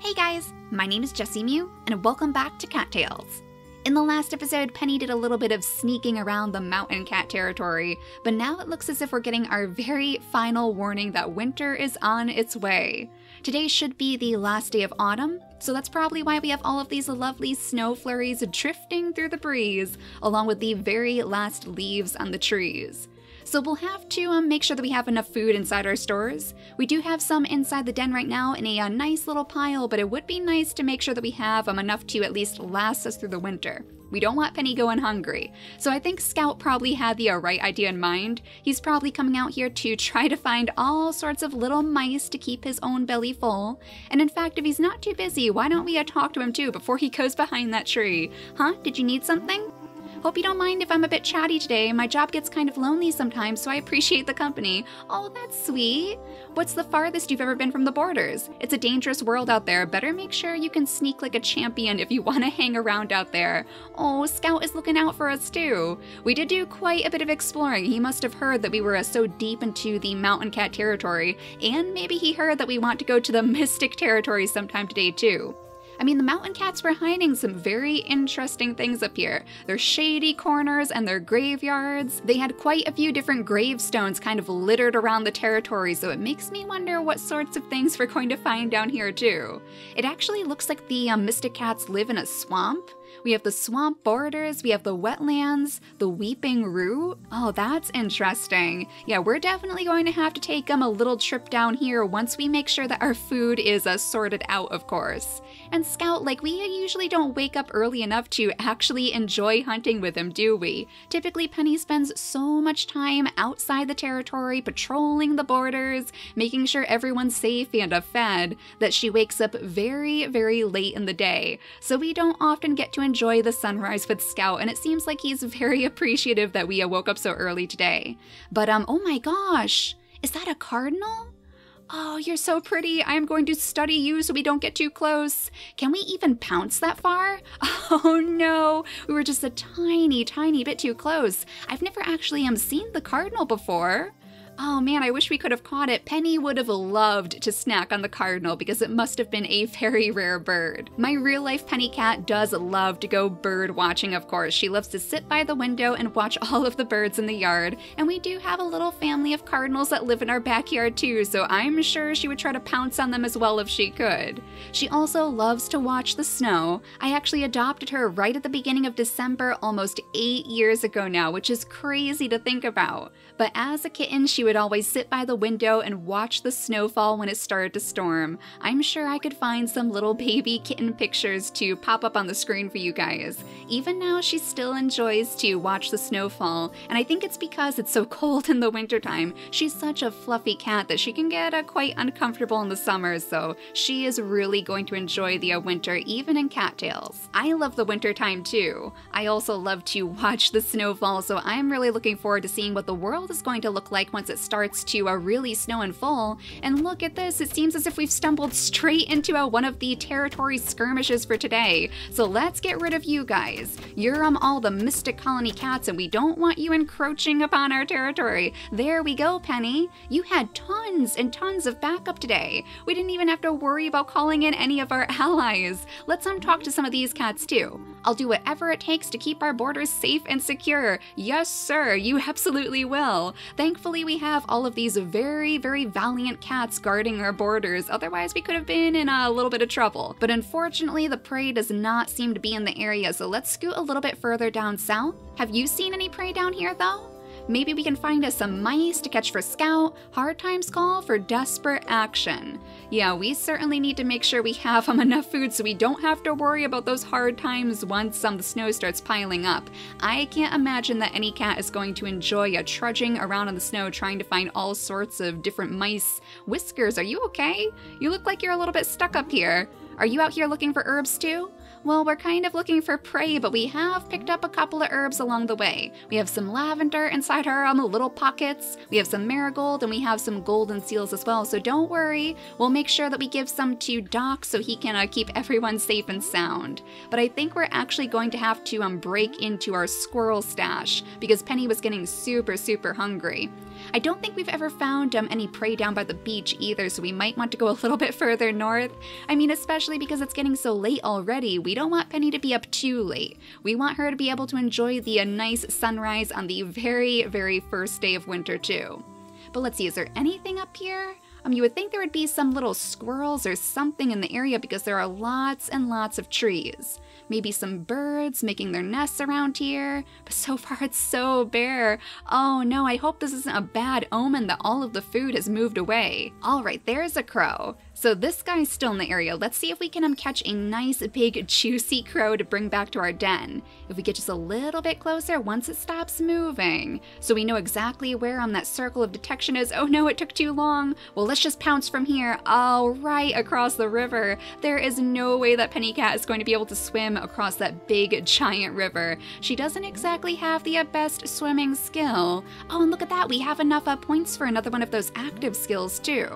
Hey guys, my name is JessiMew, and welcome back to Cattails. In the last episode, Penny did a little bit of sneaking around the mountain cat territory, but now it looks as if we're getting our very final warning that winter is on its way. Today should be the last day of autumn, so that's probably why we have all of these lovely snow flurries drifting through the breeze, along with the very last leaves on the trees. So we'll have to make sure that we have enough food inside our stores. We do have some inside the den right now in a nice little pile, but it would be nice to make sure that we have enough to at least last us through the winter. We don't want Penny going hungry. So I think Scout probably had the right idea in mind. He's probably coming out here to try to find all sorts of little mice to keep his own belly full. And in fact, if he's not too busy, why don't we talk to him too before he goes behind that tree? Huh? Did you need something? Hope you don't mind if I'm a bit chatty today. My job gets kind of lonely sometimes, so I appreciate the company. Oh, that's sweet. What's the farthest you've ever been from the borders? It's a dangerous world out there. Better make sure you can sneak like a champion if you want to hang around out there. Oh, Scout is looking out for us too. We did do quite a bit of exploring. He must have heard that we were so deep into the mountain cat territory, and maybe he heard that we want to go to the mystic territory sometime today too. I mean, the mountain cats were hiding some very interesting things up here. Their shady corners and their graveyards. They had quite a few different gravestones kind of littered around the territory, so it makes me wonder what sorts of things we're going to find down here too. It actually looks like the mystic cats live in a swamp. We have the swamp borders, we have the wetlands, the weeping rue. Oh, that's interesting. Yeah, we're definitely going to have to take a little trip down here once we make sure that our food is sorted out, of course. And Scout, we usually don't wake up early enough to actually enjoy hunting with him, do we? Typically, Penny spends so much time outside the territory, patrolling the borders, making sure everyone's safe and fed, that she wakes up very, very late in the day. So we don't often get to enjoy the sunrise with Scout, and it seems like he's very appreciative that we woke up so early today. But oh my gosh, is that a cardinal? Oh, you're so pretty. I'm going to study you so we don't get too close. Can we even pounce that far? Oh no, we were just a tiny, tiny bit too close. I've never actually seen the cardinal before. Oh man, I wish we could have caught it. Penny would have loved to snack on the cardinal because it must have been a very rare bird. My real-life Penny cat does love to go bird watching, of course. She loves to sit by the window and watch all of the birds in the yard. And we do have a little family of cardinals that live in our backyard too, so I'm sure she would try to pounce on them as well if she could. She also loves to watch the snow. I actually adopted her right at the beginning of December almost 8 years ago now, which is crazy to think about. But as a kitten, she would always sit by the window and watch the snowfall when it started to storm. I'm sure I could find some little baby kitten pictures to pop up on the screen for you guys. Even now, she still enjoys to watch the snowfall, and I think it's because it's so cold in the wintertime. She's such a fluffy cat that she can get quite uncomfortable in the summer, so she is really going to enjoy the winter, even in Cattails. I love the wintertime too. I also love to watch the snowfall, so I'm really looking forward to seeing what the world is going to look like once it starts to really snow in full. And look at this, it seems as if we've stumbled straight into one of the territory skirmishes for today. So let's get rid of you guys. You're all the mystic colony cats, and we don't want you encroaching upon our territory. There we go, Penny. You had tons and tons of backup today. We didn't even have to worry about calling in any of our allies. Let's talk to some of these cats too. I'll do whatever it takes to keep our borders safe and secure. Yes, sir, you absolutely will. Thankfully, we have all of these very, very valiant cats guarding our borders. Otherwise, we could have been in a little bit of trouble. But unfortunately, the prey does not seem to be in the area, so let's scoot a little bit further down south. Have you seen any prey down here, though? Maybe we can find us some mice to catch for Scout. Hard times call for desperate action. Yeah, we certainly need to make sure we have enough food so we don't have to worry about those hard times once the snow starts piling up. I can't imagine that any cat is going to enjoy trudging around in the snow trying to find all sorts of different mice. Whiskers, are you okay? You look like you're a little bit stuck up here. Are you out here looking for herbs too? Well, we're kind of looking for prey, but we have picked up a couple of herbs along the way. We have some lavender inside our little pockets, we have some marigold, and we have some golden seals as well, so don't worry. We'll make sure that we give some to Doc so he can keep everyone safe and sound. But I think we're actually going to have to break into our squirrel stash because Penny was getting super, super hungry. I don't think we've ever found any prey down by the beach either, so we might want to go a little bit further north. I mean, especially because it's getting so late already. We don't want Penny to be up too late. We want her to be able to enjoy the nice sunrise on the very, very first day of winter too. But let's see, is there anything up here? You would think there would be some little squirrels or something in the area because there are lots and lots of trees. Maybe some birds making their nests around here, but so far it's so bare. Oh no, I hope this isn't a bad omen that all of the food has moved away. All right, there's a crow. So this guy's still in the area. Let's see if we can catch a nice big juicy crow to bring back to our den. If we get just a little bit closer once it stops moving, so we know exactly where that circle of detection is. Oh no, it took too long. Well, let's just pounce from here. Oh, right across the river. There is no way that Penny Cat is going to be able to swim across that big giant river. She doesn't exactly have the best swimming skill. Oh, and look at that. We have enough points for another one of those active skills too.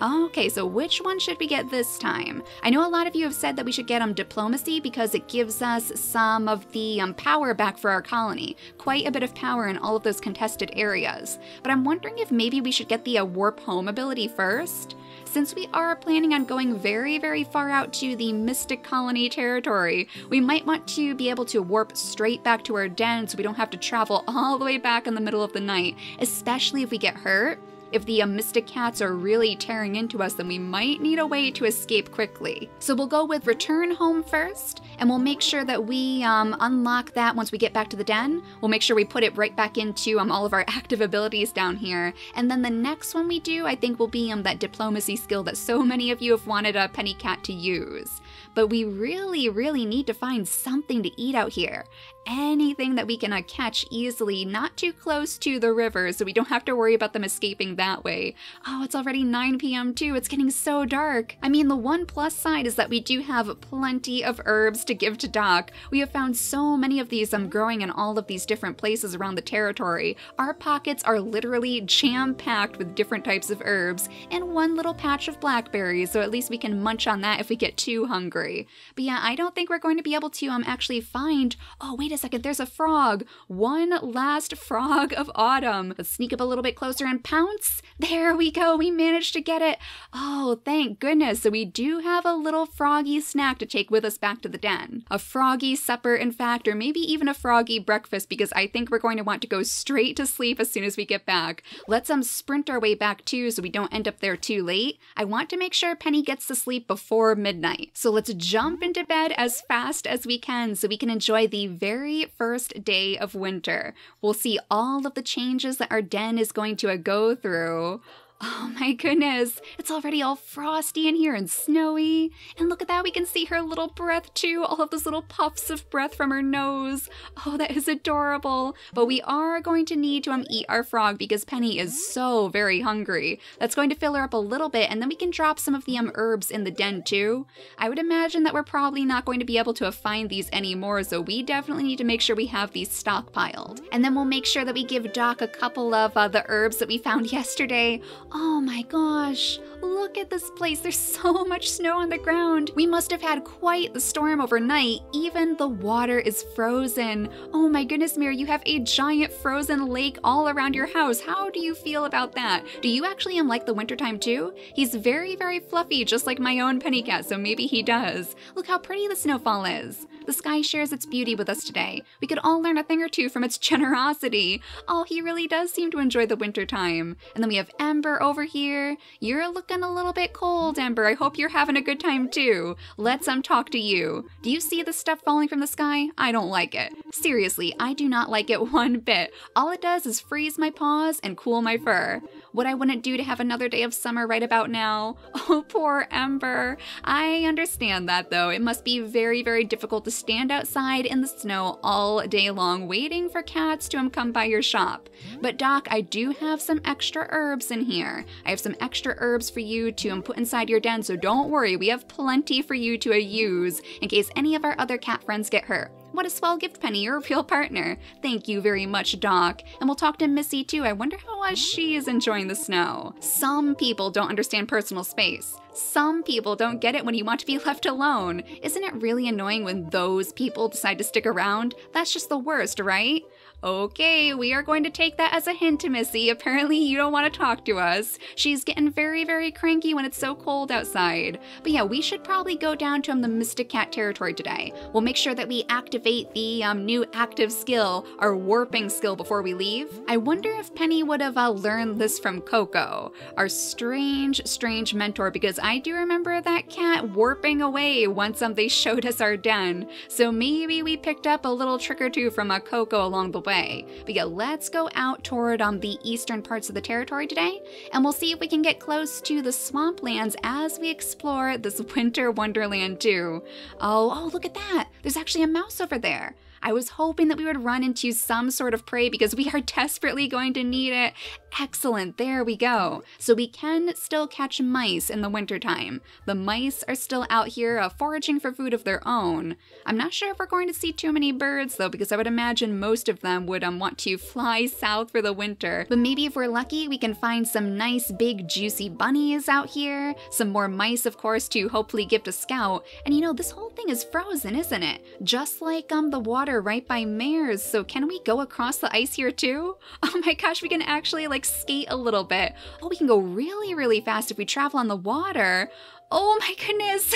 Okay, so which one should we get this time? I know a lot of you have said that we should get diplomacy because it gives us some of the power back for our colony. Quite a bit of power in all of those contested areas. But I'm wondering if maybe we should get the warp home ability first? Since we are planning on going very, very far out to the Mystic Colony territory, we might want to be able to warp straight back to our den so we don't have to travel all the way back in the middle of the night, especially if we get hurt. If the Mystic Cats are really tearing into us, then we might need a way to escape quickly. So we'll go with return home first, and we'll make sure that we unlock that once we get back to the den. We'll make sure we put it right back into all of our active abilities down here. And then the next one we do, I think, will be that diplomacy skill that so many of you have wanted a Penny Cat to use. But we really, really need to find something to eat out here. Anything that we can catch easily, not too close to the river, so we don't have to worry about them escaping that way. Oh, it's already 9 p.m. too. It's getting so dark. I mean, the one plus side is that we do have plenty of herbs to give to Doc. We have found so many of these growing in all of these different places around the territory. Our pockets are literally jam-packed with different types of herbs and one little patch of blackberries, so at least we can munch on that if we get too hungry. But yeah, I don't think we're going to be able to actually find... Oh, wait a second, there's a frog. One last frog of autumn. Let's sneak up a little bit closer and pounce. There we go, we managed to get it. Oh, thank goodness. So we do have a little froggy snack to take with us back to the den. A froggy supper, in fact, or maybe even a froggy breakfast, because I think we're going to want to go straight to sleep as soon as we get back. Let's sprint our way back too so we don't end up there too late. I want to make sure Penny gets to sleep before midnight. So let's jump into bed as fast as we can so we can enjoy the very first day of winter. We'll see all of the changes that our den is going to go through. Oh my goodness, it's already all frosty in here and snowy. And look at that, we can see her little breath too, all of those little puffs of breath from her nose. Oh, that is adorable. But we are going to need to eat our frog because Penny is so very hungry. That's going to fill her up a little bit, and then we can drop some of the herbs in the den too. I would imagine that we're probably not going to be able to find these anymore, so we definitely need to make sure we have these stockpiled. And then we'll make sure that we give Doc a couple of the herbs that we found yesterday. Oh my gosh, look at this place. There's so much snow on the ground. We must have had quite the storm overnight. Even the water is frozen. Oh my goodness, Mary, you have a giant frozen lake all around your house. How do you feel about that? Do you actually like the wintertime too? He's very, very fluffy, just like my own Penny Cat, so maybe he does. Look how pretty the snowfall is. The sky shares its beauty with us today. We could all learn a thing or two from its generosity. Oh, he really does seem to enjoy the wintertime. And then we have Ember over here. You're looking a little bit cold, Ember. I hope you're having a good time too. Let's talk to you. Do you see the stuff falling from the sky? I don't like it. Seriously, I do not like it one bit. All it does is freeze my paws and cool my fur. What I wouldn't do to have another day of summer right about now. Oh, poor Ember. I understand that though. It must be very, very difficult to stand outside in the snow all day long waiting for cats to come by your shop. But Doc, I do have some extra herbs in here. I have some extra herbs for you to put inside your den, so don't worry, we have plenty for you to use in case any of our other cat friends get hurt. What a swell gift, Penny. You're a real partner. Thank you very much, Doc. And we'll talk to Missy too. I wonder how she is enjoying the snow. Some people don't understand personal space. Some people don't get it when you want to be left alone. Isn't it really annoying when those people decide to stick around? That's just the worst, right? Okay, we are going to take that as a hint, Missy. Apparently you don't want to talk to us. She's getting very, very cranky when it's so cold outside. But yeah, we should probably go down to the Mystic Cat territory today. We'll make sure that we activate the new active skill, our warping skill, before we leave. I wonder if Penny would have learned this from Coco, our strange, strange mentor, because I do remember that cat warping away once they showed us our den. So maybe we picked up a little trick or two from Coco along the way. But yeah, let's go out toward the eastern parts of the territory today, and we'll see if we can get close to the swamplands as we explore this winter wonderland too. Oh, look at that! There's actually a mouse over there. I was hoping that we would run into some sort of prey because we are desperately going to need it. Excellent, there we go. So we can still catch mice in the wintertime. The mice are still out here foraging for food of their own. I'm not sure if we're going to see too many birds though, because I would imagine most of them would want to fly south for the winter. But maybe if we're lucky, we can find some nice big juicy bunnies out here. Some more mice, of course, to hopefully give to Scout. And you know, this whole thing is frozen, isn't it? Just like the water right by Mare's. So can we go across the ice here too? Oh my gosh, we can actually like skate a little bit. Oh, we can go really, really fast if we travel on the water. Oh my goodness.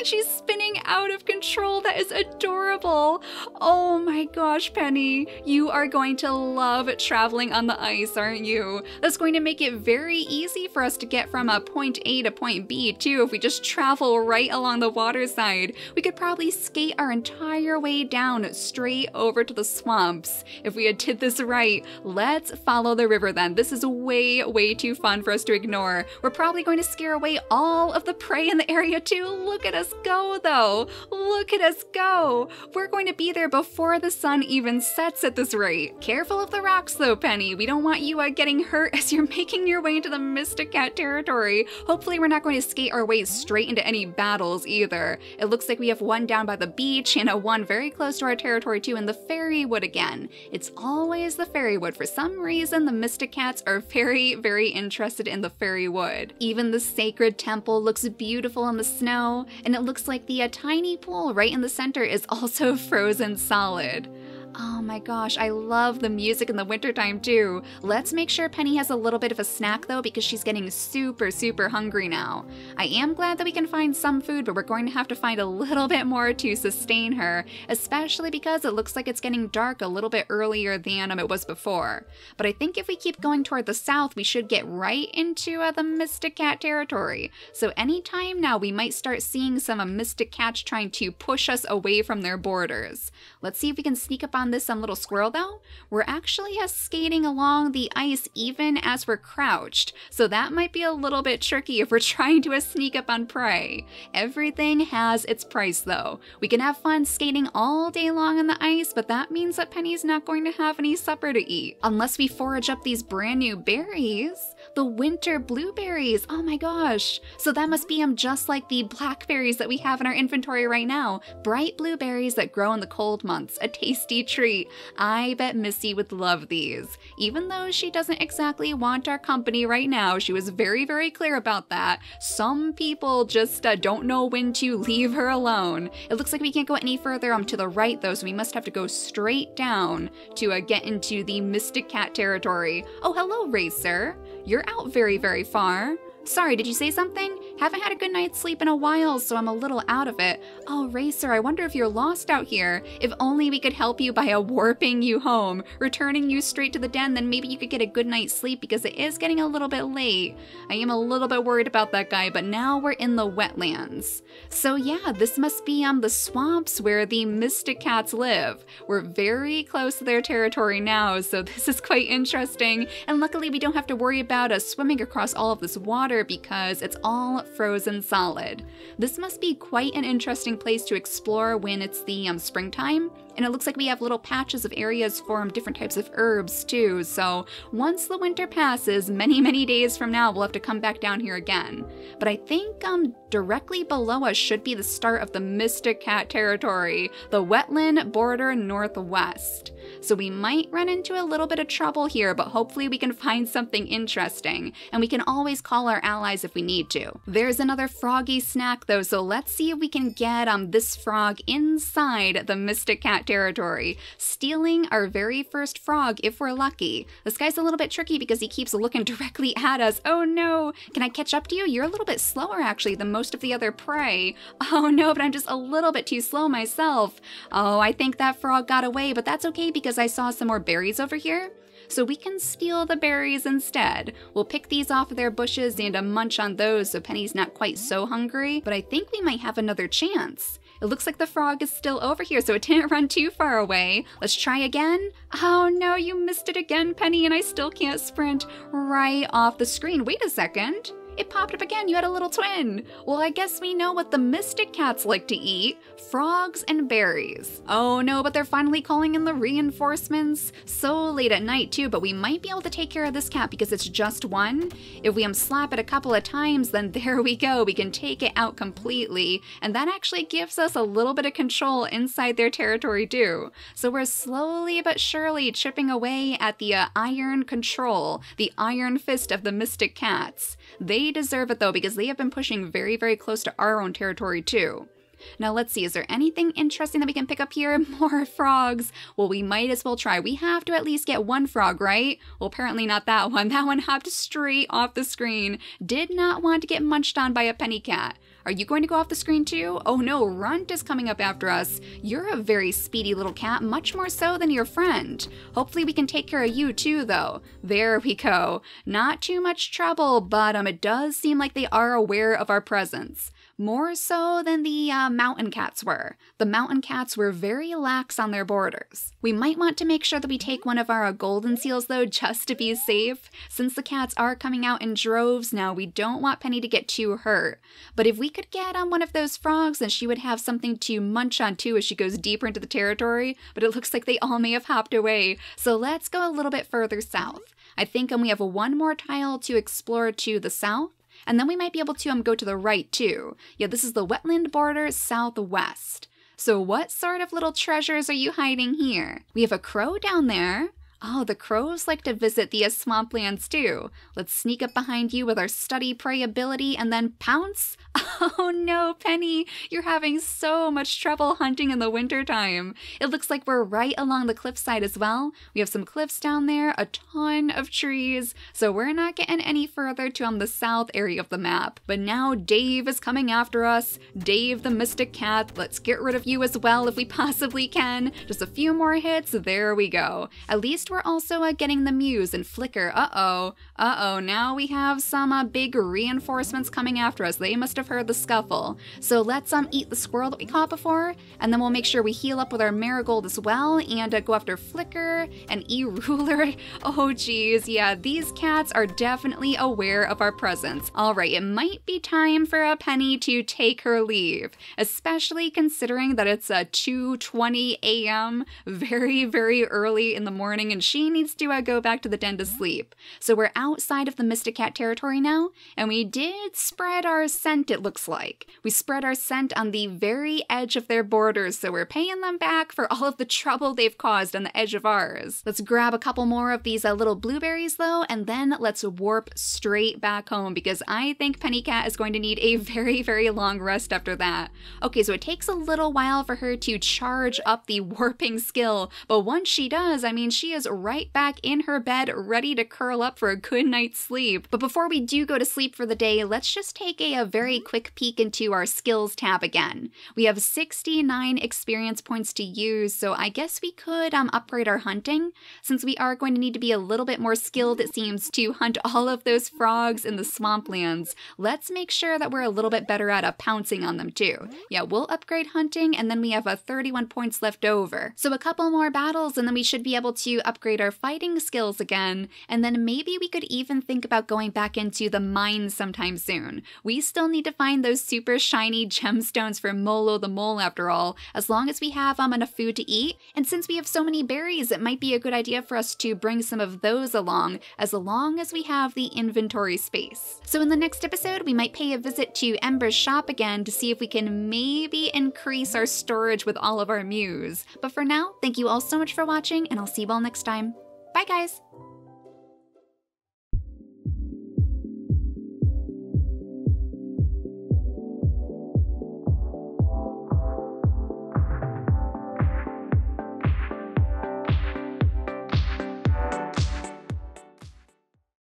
She's spinning out of control. That is adorable. Oh my gosh, Penny. You are going to love traveling on the ice, aren't you? That's going to make it very easy for us to get from point A to point B too. If we just travel right along the water side, we could probably skate our entire way down straight over to the swamps. If we had did this right, let's follow the river then. This is way, way too fun for us to ignore. We're probably going to scare away all of the prey in the area too. Look at us go though. Look at us go. We're going to be there before the sun even sets at this rate. Careful of the rocks though, Penny. We don't want you getting hurt as you're making your way into the Mystic Cat territory. Hopefully we're not going to skate our way straight into any battles either. It looks like we have one down by the beach and one very close to our territory too in the fairy wood again. It's always the fairy wood. For some reason, the Mystic Cats are very, very interested in the fairy wood. Even the sacred temple looks beautiful in the snow, and it looks like the tiny pool right in the center is also frozen solid. Oh my gosh, I love the music in the wintertime too. Let's make sure Penny has a little bit of a snack though, because she's getting super, super hungry now. I am glad that we can find some food, but we're going to have to find a little bit more to sustain her, especially because it looks like it's getting dark a little bit earlier than it was before. But I think if we keep going toward the south, we should get right into the Mystic Cat territory. So anytime now, we might start seeing some Mystic Cats trying to push us away from their borders. Let's see if we can sneak up on this little squirrel though. We're actually skating along the ice even as we're crouched, so that might be a little bit tricky if we're trying to sneak up on prey. Everything has its price though. We can have fun skating all day long on the ice, but that means that Penny's not going to have any supper to eat unless we forage up these brand new berries. The winter blueberries, oh my gosh. So that must be just like the blackberries that we have in our inventory right now. Bright blueberries that grow in the cold months, a tasty treat. I bet Missy would love these. Even though she doesn't exactly want our company right now, she was very, very clear about that. Some people just don't know when to leave her alone. It looks like we can't go any further to the right though, so we must have to go straight down to get into the Mystic Cat territory. Oh, hello, Racer. You're out very, very far. Sorry, did you say something? Haven't had a good night's sleep in a while, so I'm a little out of it. Oh, Racer, I wonder if you're lost out here. If only we could help you by warping you home, returning you straight to the den, then maybe you could get a good night's sleep because it is getting a little bit late. I am a little bit worried about that guy, but now we're in the wetlands. So yeah, this must be the swamps where the Mystic Cats live. We're very close to their territory now, so this is quite interesting. And luckily we don't have to worry about swimming across all of this water because it's all frozen solid. This must be quite an interesting place to explore when it's the springtime. And it looks like we have little patches of areas for different types of herbs too. So once the winter passes, many, many days from now, we'll have to come back down here again. But I think directly below us should be the start of the Mystic Cat territory, the wetland border northwest. So we might run into a little bit of trouble here, but hopefully we can find something interesting. And we can always call our allies if we need to. There There's another froggy snack though, so let's see if we can get this frog inside the Mystic Cat territory, stealing our very first frog if we're lucky. This guy's a little bit tricky because he keeps looking directly at us. Oh no, can I catch up to you? You're a little bit slower actually than most of the other prey. Oh no, but I'm just a little bit too slow myself. Oh, I think that frog got away, but that's okay because I saw some more berries over here. So we can steal the berries instead. We'll pick these off of their bushes and munch on those so Penny's not quite so hungry, but I think we might have another chance. It looks like the frog is still over here, so it didn't run too far away. Let's try again. Oh no, you missed it again, Penny, and I still can't sprint right off the screen. Wait a second. It popped up again, you had a little twin. Well, I guess we know what the Mystic Cats like to eat. Frogs and berries. Oh no, but they're finally calling in the reinforcements. So late at night too, but we might be able to take care of this cat because it's just one. If we slap it a couple of times, then there we go. We can take it out completely. And that actually gives us a little bit of control inside their territory too. So we're slowly but surely chipping away at the iron control, the iron fist of the Mystic Cats. They deserve it though because they have been pushing very, very close to our own territory too. Now let's see, is there anything interesting that we can pick up here? More frogs. Well, we might as well try. We have to at least get one frog, right? Well, apparently not that one. That one hopped straight off the screen. Did not want to get munched on by a penny cat. Are you going to go off the screen too? Oh no, Runt is coming up after us. You're a very speedy little cat, much more so than your friend. Hopefully we can take care of you too though. There we go. Not too much trouble, but it does seem like they are aware of our presence. More so than the mountain cats were. The mountain cats were very lax on their borders. We might want to make sure that we take one of our golden seals though, just to be safe. Since the cats are coming out in droves now, we don't want Penny to get too hurt. But if we could get on one of those frogs, then she would have something to munch on too as she goes deeper into the territory. But it looks like they all may have hopped away. So let's go a little bit further south. I think we have one more tile to explore to the south. And then we might be able to go to the right too. Yeah, this is the wetland border southwest. So what sort of little treasures are you hiding here? We have a crow down there. Oh, the crows like to visit the swamplands too. Let's sneak up behind you with our study prey ability and then pounce. Oh no, Penny, you're having so much trouble hunting in the wintertime. It looks like we're right along the cliffside as well. We have some cliffs down there, a ton of trees, so we're not getting any further to the south area of the map. But now Dave is coming after us. Dave the Mystic Cat, let's get rid of you as well if we possibly can. Just a few more hits, there we go. At least we're also getting the Mews and Flicker. Uh-oh, now we have some big reinforcements coming after us. They must have heard the scuffle. So let's eat the squirrel that we caught before, and then we'll make sure we heal up with our marigold as well, and go after Flicker and E-Ruler. Oh geez, yeah, these cats are definitely aware of our presence. Alright, it might be time for a Penny to take her leave, especially considering that it's 2:20 a.m., very, very early in the morning, and she needs to go back to the den to sleep. So we're outside of the Mystic Cat territory now, and we did spread our scent, it looks like. We spread our scent on the very edge of their borders, so we're paying them back for all of the trouble they've caused on the edge of ours. Let's grab a couple more of these little blueberries though, and then let's warp straight back home because I think Penny Cat is going to need a very, very long rest after that. Okay, so it takes a little while for her to charge up the warping skill, but once she does, I mean, she is right back in her bed ready to curl up for a good night's sleep. But before we do go to sleep for the day, let's just take a very quick peek into our skills tab again. We have 69 experience points to use, so I guess we could upgrade our hunting, since we are going to need to be a little bit more skilled, it seems, to hunt all of those frogs in the swamplands. Let's make sure that we're a little bit better at pouncing on them too. Yeah, we'll upgrade hunting, and then we have 31 points left over. So a couple more battles, and then we should be able to upgrade our fighting skills again, and then maybe we could even think about going back into the mines sometime soon. We still need to find those super shiny gemstones for Molo the Mole after all, as long as we have enough food to eat, and since we have so many berries, it might be a good idea for us to bring some of those along, as long as we have the inventory space. So in the next episode, we might pay a visit to Ember's shop again to see if we can maybe increase our storage with all of our Mews. But for now, thank you all so much for watching, and I'll see you all next time. Bye guys!